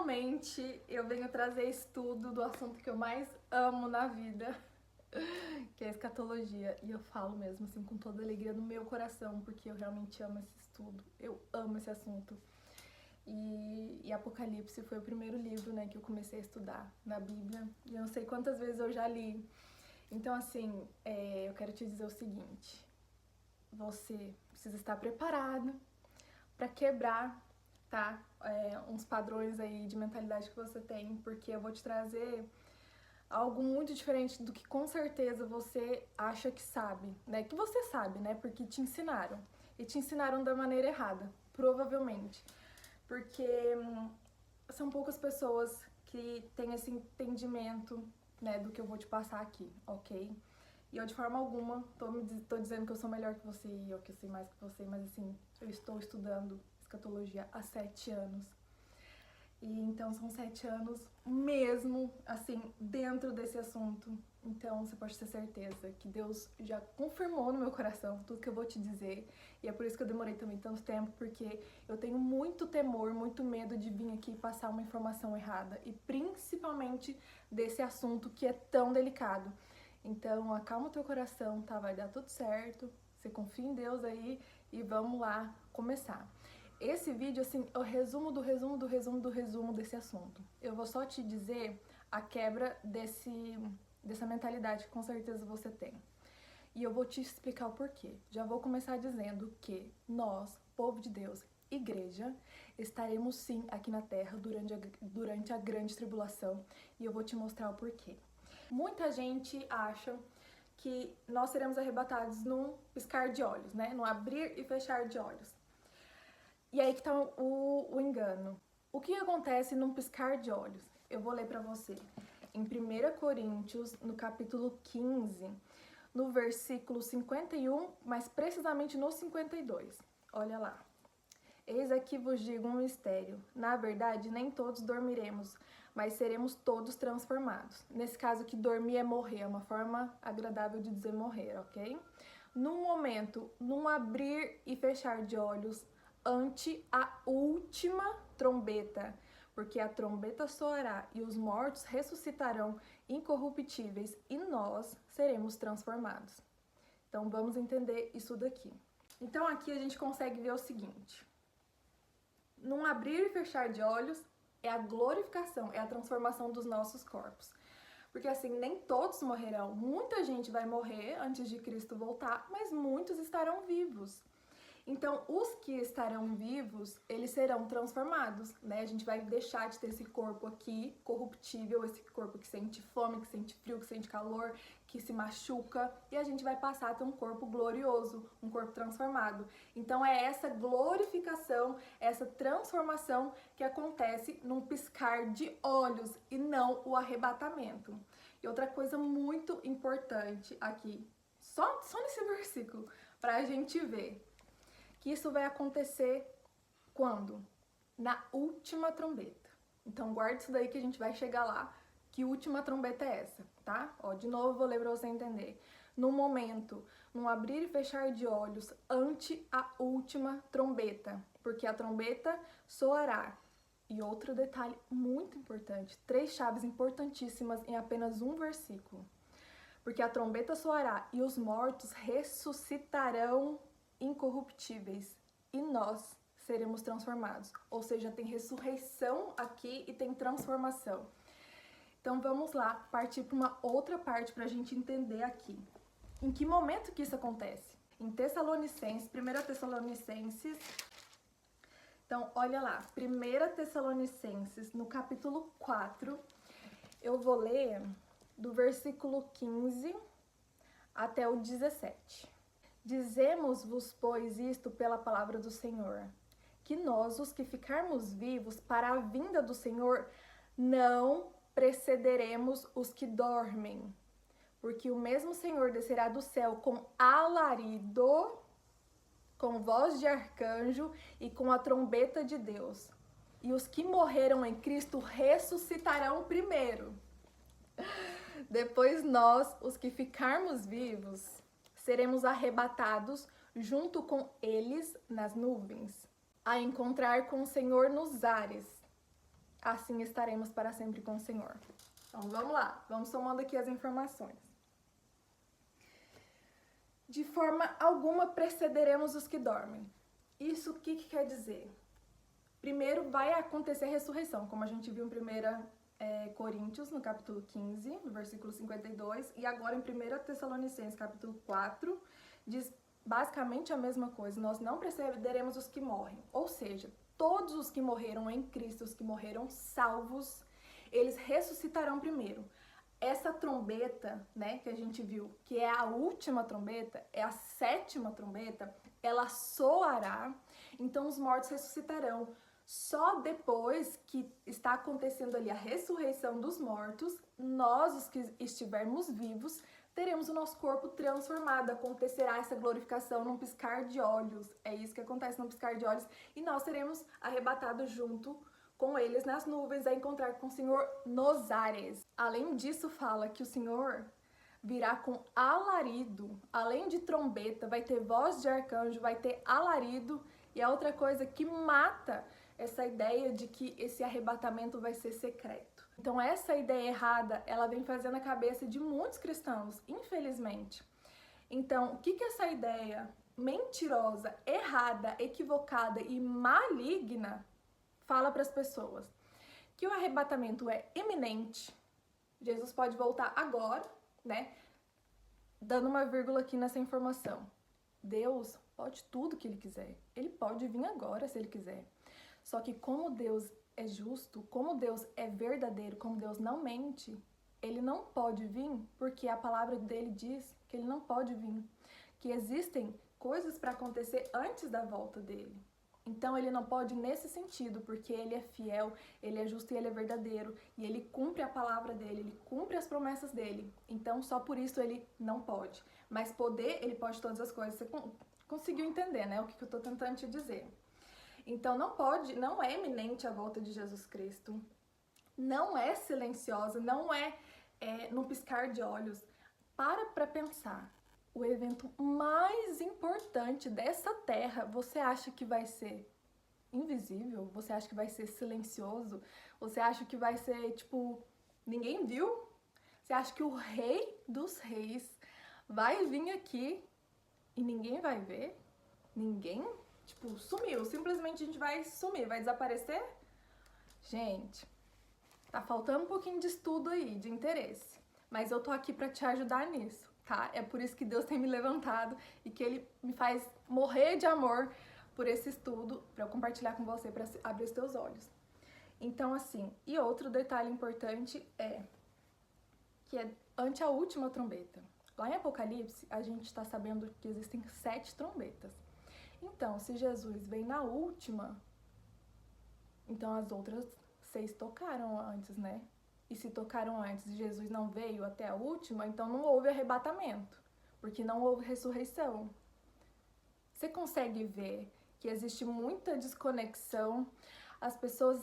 finalmente eu venho trazer estudo do assunto que eu mais amo na vida, que é a escatologia. E eu falo mesmo assim com toda a alegria no meu coração, porque eu realmente amo esse estudo, eu amo esse assunto. E Apocalipse foi o primeiro livro, né, que eu comecei a estudar na Bíblia. E eu não sei quantas vezes eu já li. Então, assim, eu quero te dizer o seguinte: você precisa estar preparado para quebrar, tá? Uns padrões aí de mentalidade que você tem, porque eu vou te trazer algo muito diferente do que com certeza você acha que sabe, né? Que você sabe, né? Porque te ensinaram. E te ensinaram da maneira errada, provavelmente. Porque são poucas pessoas que têm esse entendimento, né, do que eu vou te passar aqui, ok? E eu de forma alguma tô dizendo que eu sou melhor que você ou que eu sei mais que você, mas assim, eu estou estudando escatologia há 7 anos. E então são 7 anos mesmo, assim, dentro desse assunto. Então você pode ter certeza que Deus já confirmou no meu coração tudo que eu vou te dizer. E é por isso que eu demorei também tanto tempo, porque eu tenho muito temor, muito medo de vir aqui e passar uma informação errada. E principalmente desse assunto que é tão delicado. Então acalma o teu coração, tá? Vai dar tudo certo. Você confia em Deus aí e vamos lá começar. Esse vídeo, assim, é o resumo do resumo desse assunto. Eu vou só te dizer a quebra dessa mentalidade que com certeza você tem. E eu vou te explicar o porquê. Já vou começar dizendo que nós, povo de Deus, igreja, estaremos sim aqui na Terra durante a grande tribulação. E eu vou te mostrar o porquê. Muita gente acha que nós seremos arrebatados num piscar de olhos, né? No abrir e fechar de olhos. E aí que tá o engano. O que acontece num piscar de olhos? Eu vou ler pra você. Em 1 Coríntios, no capítulo 15, no versículo 51, mas precisamente no 52. Olha lá. Eis aqui vos digo um mistério. Na verdade, nem todos dormiremos, mas seremos todos transformados. Nesse caso que dormir é morrer, é uma forma agradável de dizer morrer, ok? Num momento, num abrir e fechar de olhos, ante a última trombeta, porque a trombeta soará e os mortos ressuscitarão incorruptíveis e nós seremos transformados. Então vamos entender isso daqui. Então aqui a gente consegue ver o seguinte: num abrir e fechar de olhos é a glorificação, é a transformação dos nossos corpos. Porque assim, nem todos morrerão. Muita gente vai morrer antes de Cristo voltar, mas muitos estarão vivos. Então, os que estarão vivos, eles serão transformados, né? A gente vai deixar de ter esse corpo aqui, corruptível, esse corpo que sente fome, que sente frio, que sente calor, que se machuca, e a gente vai passar a ter um corpo glorioso, um corpo transformado. Então, é essa glorificação, essa transformação que acontece num piscar de olhos e não o arrebatamento. E outra coisa muito importante aqui, só nesse versículo, pra gente ver que isso vai acontecer quando? Na última trombeta. Então guarda isso daí que a gente vai chegar lá. Que última trombeta é essa, tá? Ó, de novo eu vou ler pra você entender. No momento, num abrir e fechar de olhos, ante a última trombeta. Porque a trombeta soará. E outro detalhe muito importante, 3 chaves importantíssimas em apenas um versículo. Porque a trombeta soará e os mortos ressuscitarão incorruptíveis e nós seremos transformados. Ou seja, tem ressurreição aqui e tem transformação. Então vamos lá partir para uma outra parte para a gente entender aqui. Em que momento que isso acontece? Em Tessalonicenses, 1 Tessalonicenses. Então olha lá, 1 Tessalonicenses, no capítulo 4, eu vou ler do versículo 15 até o 17. Dizemos-vos, pois, isto pela palavra do Senhor, que nós, os que ficarmos vivos para a vinda do Senhor, não precederemos os que dormem. Porque o mesmo Senhor descerá do céu com alarido, com voz de arcanjo e com a trombeta de Deus. E os que morreram em Cristo ressuscitarão primeiro. Depois nós, os que ficarmos vivos, seremos arrebatados junto com eles nas nuvens, a encontrar com o Senhor nos ares. assim estaremos para sempre com o Senhor. Então vamos lá, vamos somando aqui as informações. De forma alguma precederemos os que dormem. Isso o que quer dizer? Primeiro vai acontecer a ressurreição, como a gente viu em 1 Coríntios, no capítulo 15, no versículo 52, e agora em 1 Tessalonicenses, capítulo 4, diz basicamente a mesma coisa. Nós não precederemos os que morrem, ou seja, todos os que morreram em Cristo, os que morreram salvos, eles ressuscitarão primeiro. Essa trombeta, né, que a gente viu, que é a última trombeta, é a 7ª trombeta, ela soará, então os mortos ressuscitarão. Só depois que está acontecendo ali a ressurreição dos mortos, nós, os que estivermos vivos, teremos o nosso corpo transformado, acontecerá essa glorificação num piscar de olhos. É isso que acontece num piscar de olhos, e nós seremos arrebatados junto com eles nas nuvens, a encontrar com o Senhor nos ares. Além disso, fala que o Senhor virá com alarido, além de trombeta, vai ter voz de arcanjo, vai ter alarido, e a outra coisa que mata essa ideia de que esse arrebatamento vai ser secreto. Então essa ideia errada, ela vem fazendo a cabeça de muitos cristãos, infelizmente. Então, o que essa ideia mentirosa, errada, equivocada e maligna fala para as pessoas? Que o arrebatamento é iminente, Jesus pode voltar agora, né? Dando uma vírgula aqui nessa informação. Deus pode tudo que Ele quiser. Ele pode vir agora se Ele quiser. Só que como Deus é justo, como Deus é verdadeiro, como Deus não mente, Ele não pode vir porque a palavra dele diz que Ele não pode vir. Que existem coisas para acontecer antes da volta dele. Então Ele não pode nesse sentido, porque Ele é fiel, Ele é justo e Ele é verdadeiro. E Ele cumpre a palavra dele, Ele cumpre as promessas dele. Então só por isso Ele não pode. Mas poder, Ele pode todas as coisas. Você conseguiu entender, né? O que eu estou tentando te dizer. Então não é iminente a volta de Jesus Cristo, não é silenciosa, não é no piscar de olhos. Para pensar, o evento mais importante dessa terra, você acha que vai ser invisível? Você acha que vai ser silencioso? Você acha que vai ser, tipo, ninguém viu? Você acha que o Rei dos Reis vai vir aqui e ninguém vai ver? Ninguém? Tipo, sumiu, simplesmente a gente vai sumir, vai desaparecer? Gente, tá faltando um pouquinho de estudo aí, de interesse, mas eu tô aqui pra te ajudar nisso, tá? É por isso que Deus tem me levantado e que Ele me faz morrer de amor por esse estudo, pra eu compartilhar com você, pra abrir os teus olhos. Então, assim, e outro detalhe importante é que é ante a última trombeta. Lá em Apocalipse, a gente tá sabendo que existem 7 trombetas. Então, se Jesus vem na última, então as outras 6 tocaram antes, né? E se tocaram antes e Jesus não veio até a última, então não houve arrebatamento, porque não houve ressurreição. Você consegue ver que existe muita desconexão? As pessoas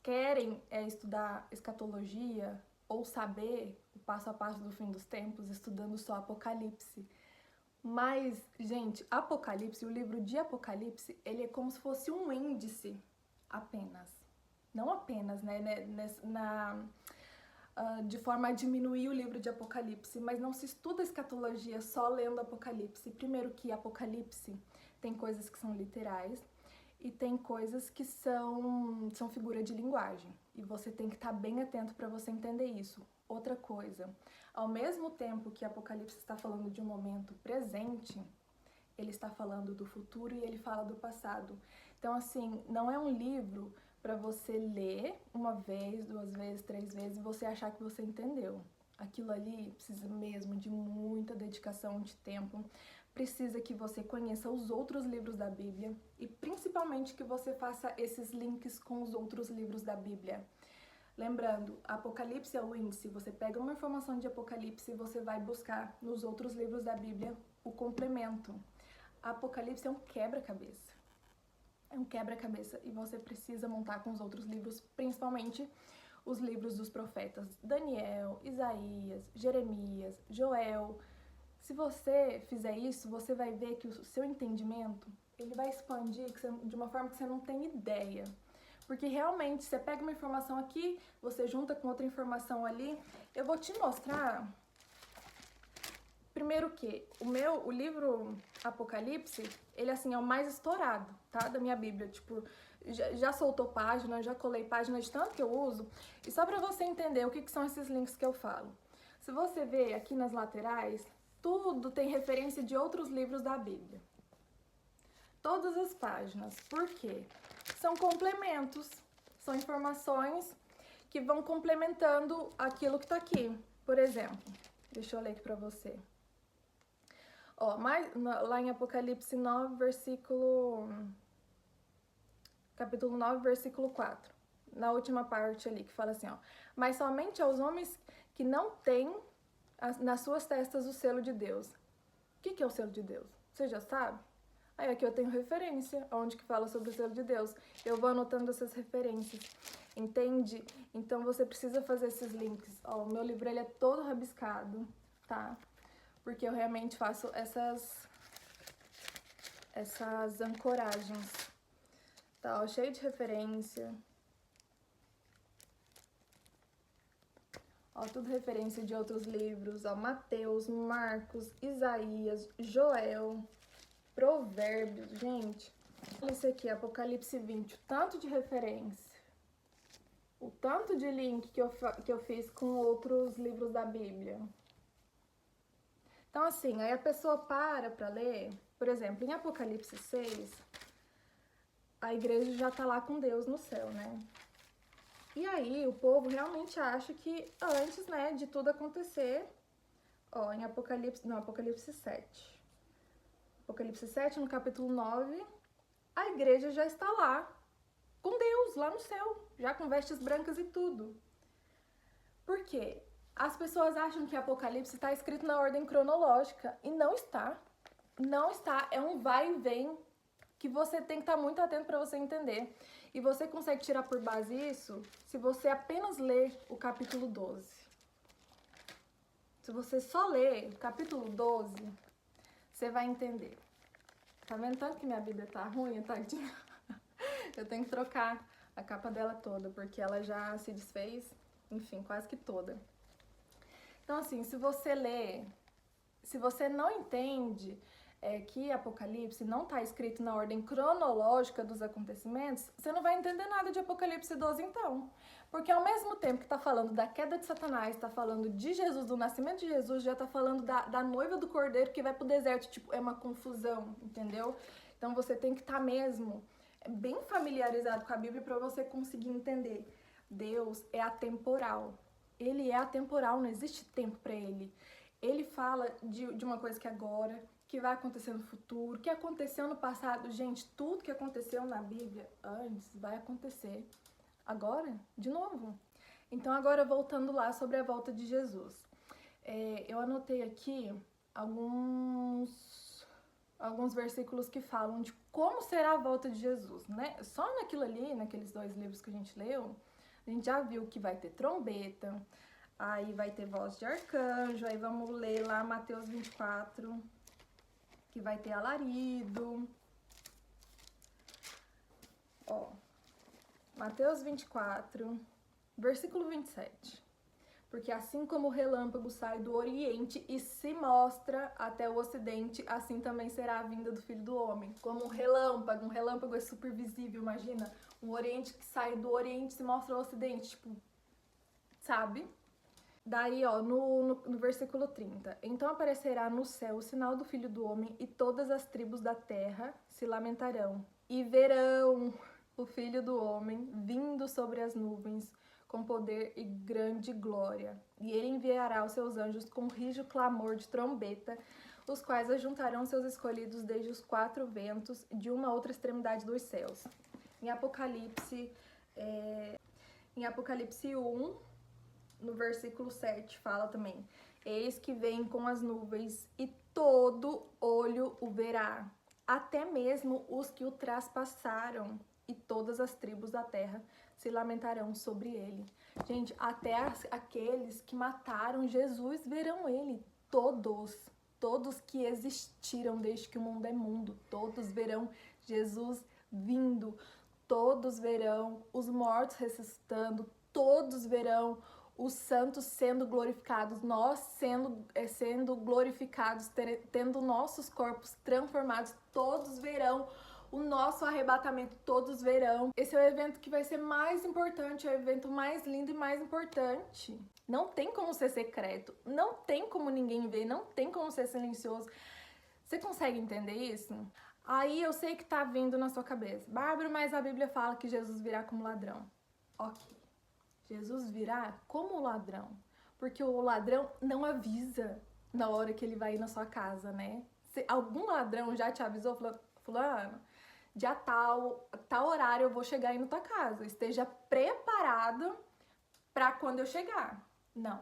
querem estudar escatologia ou saber o passo a passo do fim dos tempos estudando só Apocalipse. Mas, gente, Apocalipse, o livro de Apocalipse, ele é como se fosse um índice apenas. Não apenas, né, de forma a diminuir o livro de Apocalipse, mas não se estuda escatologia só lendo Apocalipse. Primeiro que Apocalipse tem coisas que são literais e tem coisas que são figura de linguagem. E você tem que estar bem atento para você entender isso. Outra coisa, ao mesmo tempo que Apocalipse está falando de um momento presente, ele está falando do futuro e ele fala do passado. Então, assim, não é um livro para você ler uma vez, 2 vezes, 3 vezes e você achar que você entendeu. Aquilo ali precisa mesmo de muita dedicação, de tempo. Precisa que você conheça os outros livros da Bíblia e principalmente que você faça esses links com os outros livros da Bíblia. Lembrando, Apocalipse é o índice, você pega uma informação de Apocalipse e você vai buscar nos outros livros da Bíblia o complemento. Apocalipse é um quebra-cabeça. É um quebra-cabeça e você precisa montar com os outros livros, principalmente os livros dos profetas Daniel, Isaías, Jeremias, Joel. Se você fizer isso, você vai ver que o seu entendimento ele vai expandir de uma forma que você não tem ideia. Porque realmente, você pega uma informação aqui, você junta com outra informação ali. Eu vou te mostrar, primeiro que o livro Apocalipse, ele assim é o mais estourado, tá? Da minha Bíblia, tipo, já soltou página, já colei página de tanto que eu uso. E só pra você entender o que são esses links que eu falo. Se você ver aqui nas laterais, tudo tem referência de outros livros da Bíblia. Todas as páginas. Por quê? São complementos, são informações que vão complementando aquilo que tá aqui. Por exemplo, deixa eu ler aqui pra você. Ó, lá em Apocalipse 9, capítulo 9, versículo 4. Na última parte ali, que fala assim, ó. Mas somente aos homens que não têm nas suas testas o selo de Deus. O que é o selo de Deus? Você já sabe? Aí aqui eu tenho referência, onde que fala sobre o selo de Deus. Eu vou anotando essas referências, entende? Então você precisa fazer esses links. Ó, o meu livro ele é todo rabiscado, tá? Porque eu realmente faço essas ancoragens. Tá, ó, cheio de referência. Ó, tudo referência de outros livros, ó, Mateus, Marcos, Isaías, Joel, Provérbios, gente. Olha isso aqui, Apocalipse 20, o tanto de referência, o tanto de link que eu fiz com outros livros da Bíblia. Então, assim, aí a pessoa para ler, por exemplo, em Apocalipse 6, a igreja já tá lá com Deus no céu, né? E aí o povo realmente acha que antes, né, de tudo acontecer, ó, em Apocalipse 7. Apocalipse 7, no capítulo 9, a igreja já está lá, com Deus, lá no céu, já com vestes brancas e tudo. Por quê? As pessoas acham que Apocalipse está escrito na ordem cronológica, e não está. Não está, é um vai e vem que você tem que estar muito atento para você entender. E você consegue tirar por base isso se você apenas ler o capítulo 12. Se você só ler o capítulo 12, você vai entender. Tá vendo tanto que minha Bíblia tá ruim, tadinha? Eu tenho que trocar a capa dela toda, porque ela já se desfez, enfim, quase que toda. Então, assim, se você lê, se você não entende que Apocalipse não está escrito na ordem cronológica dos acontecimentos, você não vai entender nada de Apocalipse 12, então. Porque ao mesmo tempo que está falando da queda de Satanás, está falando de Jesus, do nascimento de Jesus, já está falando da noiva do Cordeiro que vai pro deserto, tipo, é uma confusão, entendeu? Então você tem que estar mesmo bem familiarizado com a Bíblia para você conseguir entender. Deus é atemporal. Ele é atemporal, não existe tempo para ele. Ele fala de uma coisa que agora, que vai acontecer no futuro, que aconteceu no passado. Gente, tudo que aconteceu na Bíblia antes vai acontecer agora, de novo. Então, agora voltando lá sobre a volta de Jesus. Eu anotei aqui alguns versículos que falam de como será a volta de Jesus, né? Só naquilo ali, naqueles 2 livros que a gente leu, a gente já viu que vai ter trombeta, aí vai ter voz de arcanjo, aí vamos ler lá Mateus 24, que vai ter alarido. Ó, Mateus 24, versículo 27. Porque assim como o relâmpago sai do oriente e se mostra até o ocidente, assim também será a vinda do Filho do Homem. Como um relâmpago é super visível, imagina. Um oriente que sai do oriente e se mostra ao ocidente, tipo, sabe? Daí, ó, no versículo 30. Então aparecerá no céu o sinal do Filho do Homem e todas as tribos da terra se lamentarão. E verão o Filho do Homem vindo sobre as nuvens com poder e grande glória. E ele enviará os seus anjos com rijo clamor de trombeta, os quais ajuntarão seus escolhidos desde os 4 ventos de uma outra extremidade dos céus. Em Apocalipse 1, no versículo 7, fala também: eis que vem com as nuvens, e todo olho o verá, até mesmo os que o traspassaram, e todas as tribos da terra se lamentarão sobre ele. Gente, até aqueles que mataram Jesus verão ele. Todos que existiram desde que o mundo é mundo, todos verão Jesus vindo. todos verão, os mortos ressuscitando, todos verão, os santos sendo glorificados, nós sendo glorificados, tendo nossos corpos transformados, todos verão o nosso arrebatamento, todos verão. Esse é o evento que vai ser mais importante, é o evento mais lindo e mais importante. Não tem como ser secreto, não tem como ninguém ver, não tem como ser silencioso. Você consegue entender isso? Aí eu sei que tá vindo na sua cabeça, Bárbara, mas a Bíblia fala que Jesus virá como ladrão. Ok, Jesus virá como ladrão, porque o ladrão não avisa na hora que ele vai ir na sua casa, né? Se algum ladrão já te avisou, fulano, dia tal horário eu vou chegar aí na tua casa, esteja preparado para quando eu chegar. Não.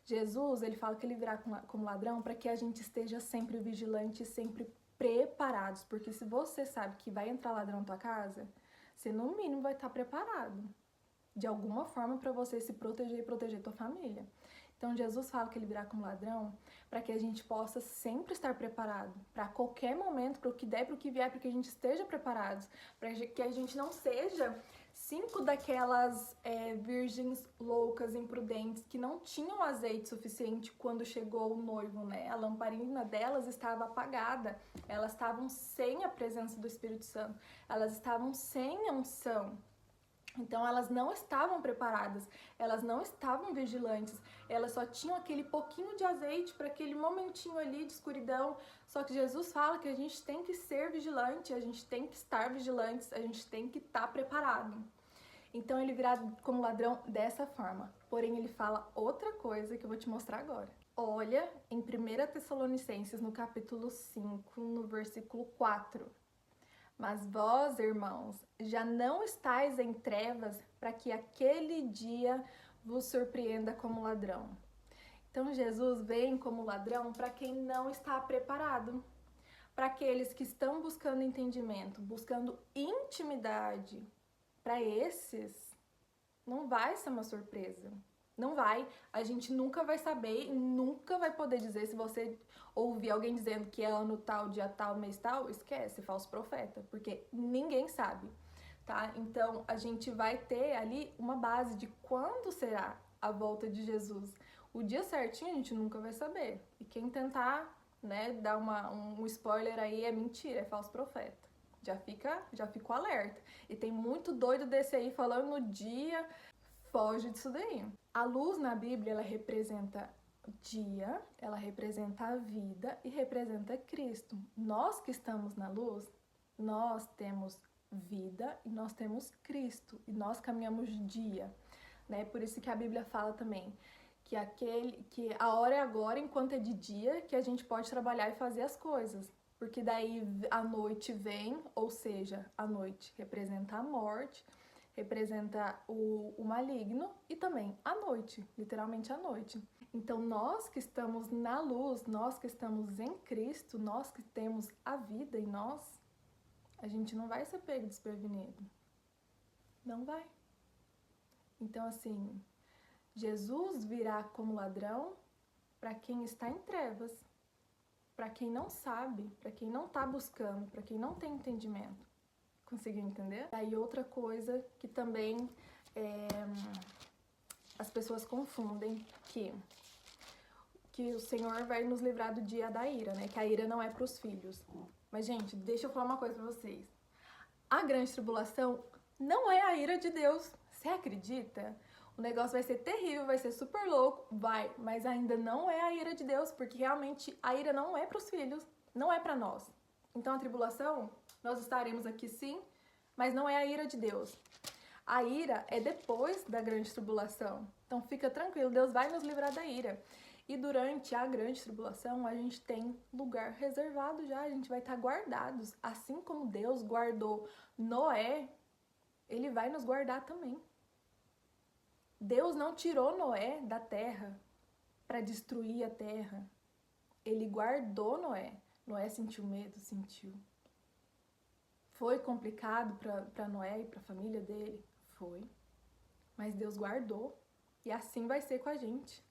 Jesus, ele fala que ele virá como ladrão para que a gente esteja sempre vigilante, sempre preparados, porque se você sabe que vai entrar ladrão na tua casa, você no mínimo vai estar preparado de alguma forma para você se proteger e proteger tua família. Então Jesus fala que ele virá como ladrão para que a gente possa sempre estar preparado, para qualquer momento, para o que der, para o que vier, para que a gente esteja preparados, para que a gente não seja 5 daquelas virgens loucas, imprudentes, que não tinham azeite suficiente quando chegou o noivo, né? A lamparina delas estava apagada, elas estavam sem a presença do Espírito Santo, elas estavam sem a unção. Então elas não estavam preparadas, elas não estavam vigilantes, elas só tinham aquele pouquinho de azeite para aquele momentinho ali de escuridão. Só que Jesus fala que a gente tem que ser vigilante, a gente tem que estar vigilantes, a gente tem que estar preparado. Então ele virá como ladrão dessa forma. Porém ele fala outra coisa que eu vou te mostrar agora. Olha em 1 Tessalonicenses, no capítulo 5, no versículo 4. Mas vós, irmãos, já não estáis em trevas para que aquele dia vos surpreenda como ladrão. Então Jesus vem como ladrão para quem não está preparado, para aqueles que estão buscando entendimento, buscando intimidade. Para esses, não vai ser uma surpresa. Não vai. A gente nunca vai saber e nunca vai poder dizer. Se você ouvir alguém dizendo que é ano tal, dia tal, mês tal, esquece, falso profeta, porque ninguém sabe, tá? Então a gente vai ter ali uma base de quando será a volta de Jesus. O dia certinho a gente nunca vai saber. E quem tentar, né, dar um spoiler aí é mentira, é falso profeta. Já fica o alerta. E tem muito doido desse aí falando no dia, foge disso daí. A luz na Bíblia, ela representa dia, ela representa a vida e representa Cristo. Nós que estamos na luz, nós temos vida e nós temos Cristo e nós caminhamos dia, né? Por isso que a Bíblia fala também que a hora é agora, enquanto é de dia, que a gente pode trabalhar e fazer as coisas. Porque daí a noite vem, ou seja, a noite representa a morte, representa o maligno e também a noite, literalmente a noite. Então nós que estamos na luz, nós que estamos em Cristo, nós que temos a vida em nós, a gente não vai ser pego desprevenido. Não vai. Então assim, Jesus virá como ladrão para quem está em trevas, para quem não sabe, para quem não está buscando, para quem não tem entendimento. Conseguiu entender? Aí outra coisa que também as pessoas confundem, que o Senhor vai nos livrar do dia da ira, né? Que a ira não é para os filhos. Mas, gente, deixa eu falar uma coisa para vocês. A grande tribulação não é a ira de Deus. Você acredita? O negócio vai ser terrível, vai ser super louco, vai, mas ainda não é a ira de Deus, porque realmente a ira não é para os filhos, não é para nós. Então a tribulação, nós estaremos aqui sim, mas não é a ira de Deus. A ira é depois da grande tribulação. Então fica tranquilo, Deus vai nos livrar da ira. E durante a grande tribulação, a gente tem lugar reservado já, a gente vai estar guardados. Assim como Deus guardou Noé, Ele vai nos guardar também. Deus não tirou Noé da terra para destruir a terra. Ele guardou Noé. Noé sentiu medo? Sentiu. Foi complicado para Noé e para a família dele? Foi. Mas Deus guardou. E assim vai ser com a gente.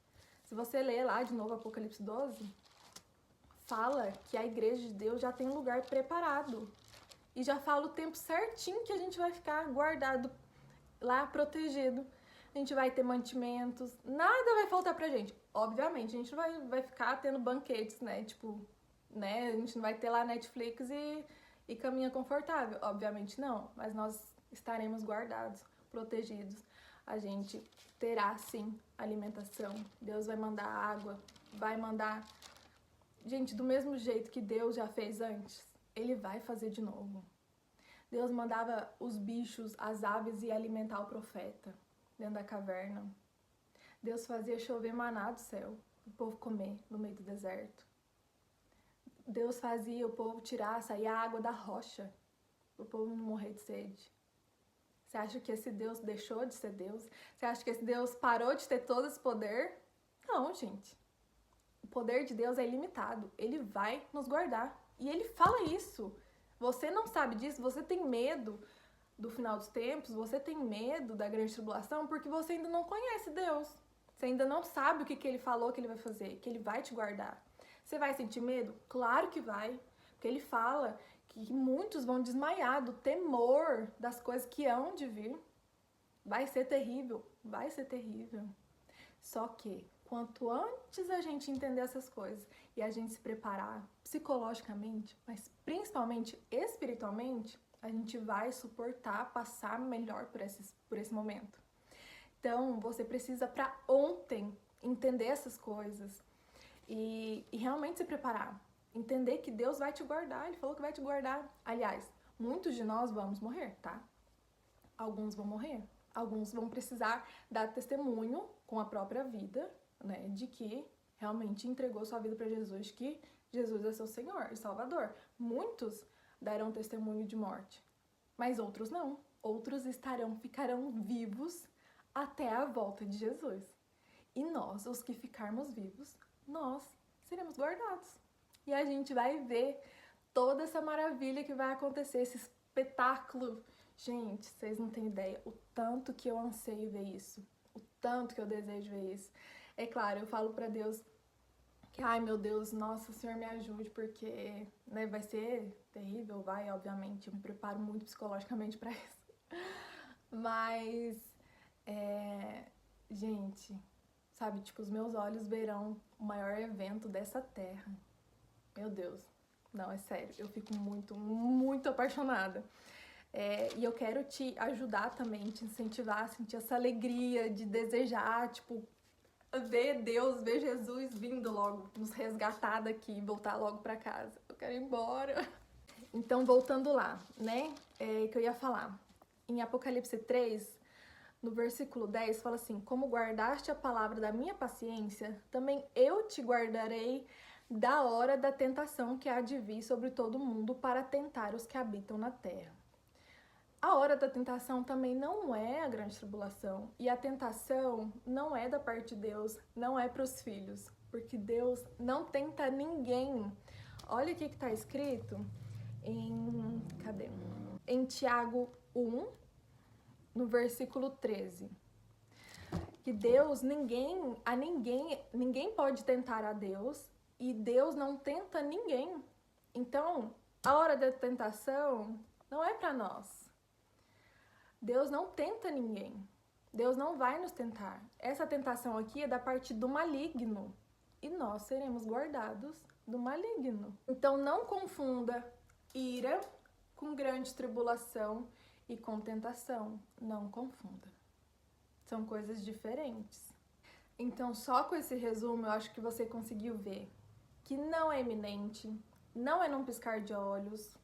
Se você ler lá de novo Apocalipse 12, fala que a igreja de Deus já tem um lugar preparado. E já fala o tempo certinho que a gente vai ficar guardado lá, protegido. A gente vai ter mantimentos, nada vai faltar pra gente. Obviamente, a gente vai ficar tendo banquetes, né? Tipo, né? A gente não vai ter lá Netflix e caminha confortável. Obviamente não, mas nós estaremos guardados, protegidos. A gente terá, sim, alimentação. Deus vai mandar água, vai mandar... Gente, do mesmo jeito que Deus já fez antes, Ele vai fazer de novo. Deus mandava os bichos, as aves e alimentar o profeta dentro da caverna. Deus fazia chover maná do céu, o povo comer no meio do deserto. Deus fazia o povo sair a água da rocha, o povo não morrer de sede. Você acha que esse Deus deixou de ser Deus? Você acha que esse Deus parou de ter todo esse poder? Não, gente. O poder de Deus é ilimitado. Ele vai nos guardar. E ele fala isso. Você não sabe disso, você tem medo do final dos tempos, você tem medo da grande tribulação porque você ainda não conhece Deus. Você ainda não sabe o que ele falou que ele vai fazer, que ele vai te guardar. Você vai sentir medo? Claro que vai. Porque ele fala que muitos vão desmaiar do temor das coisas que hão de vir. Vai ser terrível, vai ser terrível. Só que, quanto antes a gente entender essas coisas e a gente se preparar psicologicamente, mas principalmente espiritualmente, a gente vai suportar, passar melhor por esse momento. Então, você precisa para ontem entender essas coisas e realmente se preparar. Entender que Deus vai te guardar, Ele falou que vai te guardar. Aliás, muitos de nós vamos morrer, tá? Alguns vão morrer. Alguns vão precisar dar testemunho com a própria vida, né, de que realmente entregou sua vida para Jesus, que Jesus é seu Senhor e Salvador. Muitos darão testemunho de morte, mas outros não. Outros ficarão vivos até a volta de Jesus. E nós, os que ficarmos vivos, nós seremos guardados. E a gente vai ver toda essa maravilha que vai acontecer, esse espetáculo. Gente, vocês não têm ideia o tanto que eu anseio ver isso, o tanto que eu desejo ver isso. É claro, eu falo pra Deus que, ai meu Deus, nossa, o Senhor me ajude, porque, né, vai ser terrível, obviamente, eu me preparo muito psicologicamente pra isso. Mas, gente, sabe, tipo, os meus olhos verão o maior evento dessa terra. Meu Deus, não, é sério, eu fico muito, muito apaixonada. E eu quero te ajudar também, te incentivar a sentir essa alegria de desejar, tipo, ver Deus, ver Jesus vindo logo, nos resgatar daqui e voltar logo pra casa. Eu quero ir embora. Então, voltando lá, né, que eu ia falar. Em Apocalipse 3, no versículo 10, fala assim: como guardaste a palavra da minha paciência, também eu te guardarei da hora da tentação que há de vir sobre todo mundo para tentar os que habitam na terra. A hora da tentação também não é a grande tribulação. E a tentação não é da parte de Deus, não é para os filhos. Porque Deus não tenta ninguém. Olha o que está escrito em... Cadê? Em Tiago 1, no versículo 13. Que Deus, ninguém pode tentar a Deus e Deus não tenta ninguém. Então, a hora da tentação não é para nós. Deus não tenta ninguém. Deus não vai nos tentar. Essa tentação aqui é da parte do maligno. E nós seremos guardados do maligno. Então não confunda ira com grande tribulação e com tentação. Não confunda. São coisas diferentes. Então só com esse resumo eu acho que você conseguiu ver que não é iminente, não é num piscar de olhos,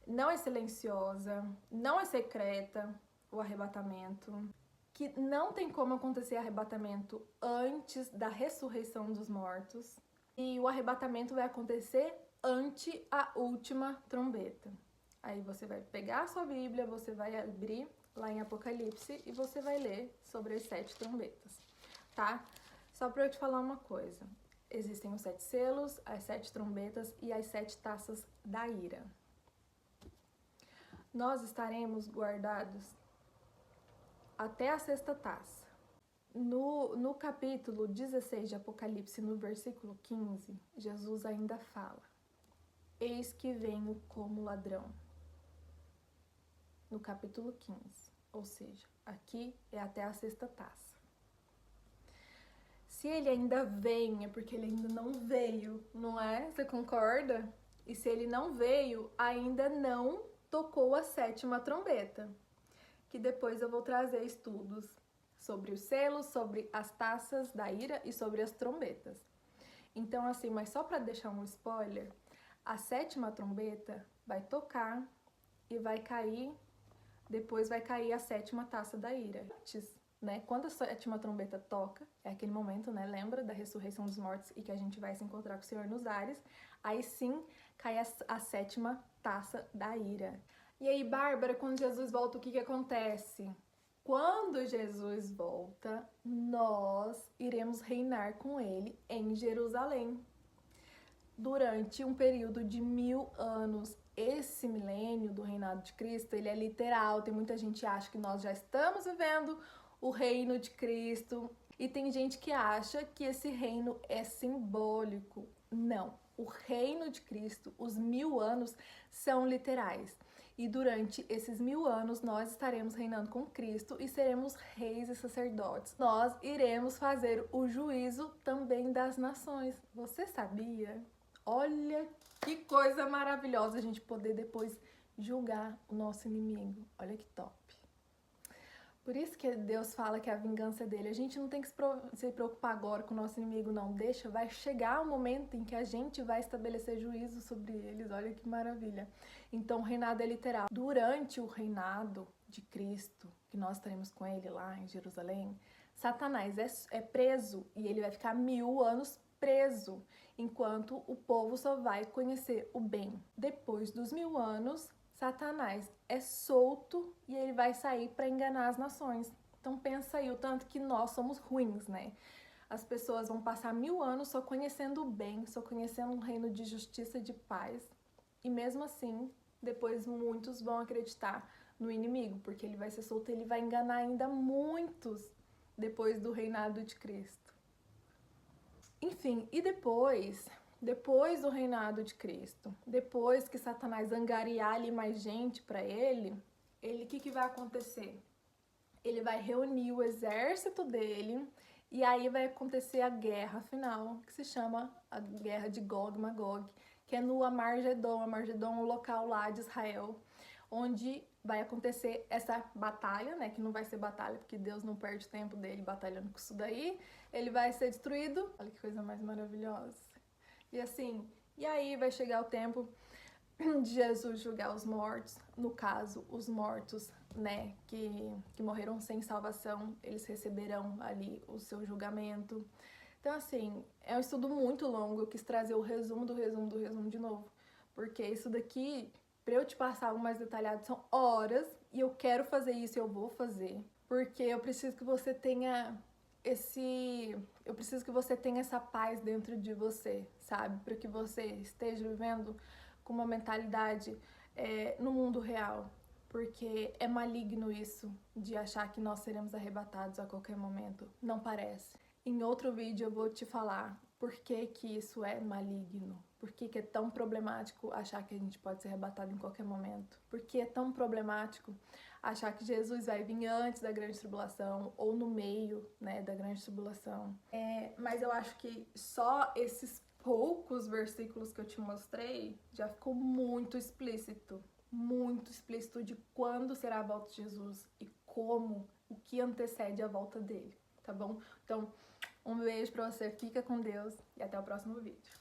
não é silenciosa, não é secreta o arrebatamento, que não tem como acontecer arrebatamento antes da ressurreição dos mortos, e o arrebatamento vai acontecer ante a última trombeta. Aí você vai pegar a sua Bíblia, você vai abrir lá em Apocalipse e você vai ler sobre as 7 trombetas, tá? Só para eu te falar uma coisa, existem os 7 selos, as 7 trombetas e as 7 taças da ira. Nós estaremos guardados até a 6ª taça. No capítulo 16 de Apocalipse, no versículo 15, Jesus ainda fala: eis que venho como ladrão. no capítulo 15, ou seja, aqui é até a sexta taça. Se ele ainda vem, é porque ele ainda não veio, não é? Você concorda? E se ele não veio, ainda não tocou a sétima trombeta, que depois eu vou trazer estudos sobre os selos, sobre as taças da ira e sobre as trombetas. Então, assim, mas só para deixar um spoiler, a sétima trombeta vai tocar e vai cair, depois vai cair a sétima taça da ira. Antes, né, quando a sétima trombeta toca, é aquele momento, né, lembra da ressurreição dos mortos e que a gente vai se encontrar com o Senhor nos ares, aí sim cai a sétima taça da ira. E aí, Bárbara, quando Jesus volta, o que acontece? Quando Jesus volta, nós iremos reinar com ele em Jerusalém durante um período de 1000 anos. Esse milênio do reinado de Cristo, ele é literal. Tem muita gente que acha que nós já estamos vivendo o reino de Cristo e tem gente que acha que esse reino é simbólico. Não, o reino de Cristo, os 1000 anos são literais. E durante esses 1000 anos nós estaremos reinando com Cristo e seremos reis e sacerdotes. Nós iremos fazer o juízo também das nações. Você sabia? Olha que coisa maravilhosa a gente poder depois julgar o nosso inimigo. Olha que top. Por isso que Deus fala que a vingança é dele. A gente não tem que se preocupar agora com o nosso inimigo, não. Deixa, vai chegar o momento em que a gente vai estabelecer juízo sobre eles. Olha que maravilha. Então, o reinado é literal. Durante o reinado de Cristo, que nós estaremos com ele lá em Jerusalém, Satanás é preso e ele vai ficar 1000 anos preso, enquanto o povo só vai conhecer o bem. Depois dos 1000 anos, Satanás é solto e ele vai sair para enganar as nações. Então pensa aí o tanto que nós somos ruins, né? As pessoas vão passar 1000 anos só conhecendo o bem, só conhecendo um reino de justiça e de paz. E mesmo assim, depois muitos vão acreditar no inimigo, porque ele vai ser solto e ele vai enganar ainda muitos depois do reinado de Cristo. Enfim, e depois do reinado de Cristo, depois que Satanás angariar ali mais gente para ele, o que vai acontecer? Ele vai reunir o exército dele e aí vai acontecer a guerra final, que se chama a guerra de Gog e Magog, que é no Amargedon. Amargedon é um local lá de Israel, onde vai acontecer essa batalha, né, que não vai ser batalha, porque Deus não perde tempo dele batalhando com isso daí, ele vai ser destruído. Olha que coisa mais maravilhosa. E assim, e aí vai chegar o tempo de Jesus julgar os mortos, no caso, os mortos, né, que morreram sem salvação, eles receberão ali o seu julgamento. Então, assim, é um estudo muito longo, eu quis trazer o resumo do resumo de novo, porque isso daqui, pra eu te passar algo mais detalhado, são horas, e eu quero fazer isso, eu vou fazer, porque eu preciso que você tenha essa paz dentro de você, sabe? Para que você esteja vivendo com uma mentalidade no mundo real, porque é maligno isso de achar que nós seremos arrebatados a qualquer momento. Não parece. Em outro vídeo eu vou te falar por que que isso é maligno, por que que é tão problemático achar que a gente pode ser arrebatado em qualquer momento, por que é tão problemático achar que Jesus vai vir antes da grande tribulação ou no meio, né, da grande tribulação. Mas eu acho que só esses poucos versículos que eu te mostrei já ficou muito explícito de quando será a volta de Jesus e como, o que antecede a volta dele, tá bom? Então, um beijo pra você, fica com Deus e até o próximo vídeo.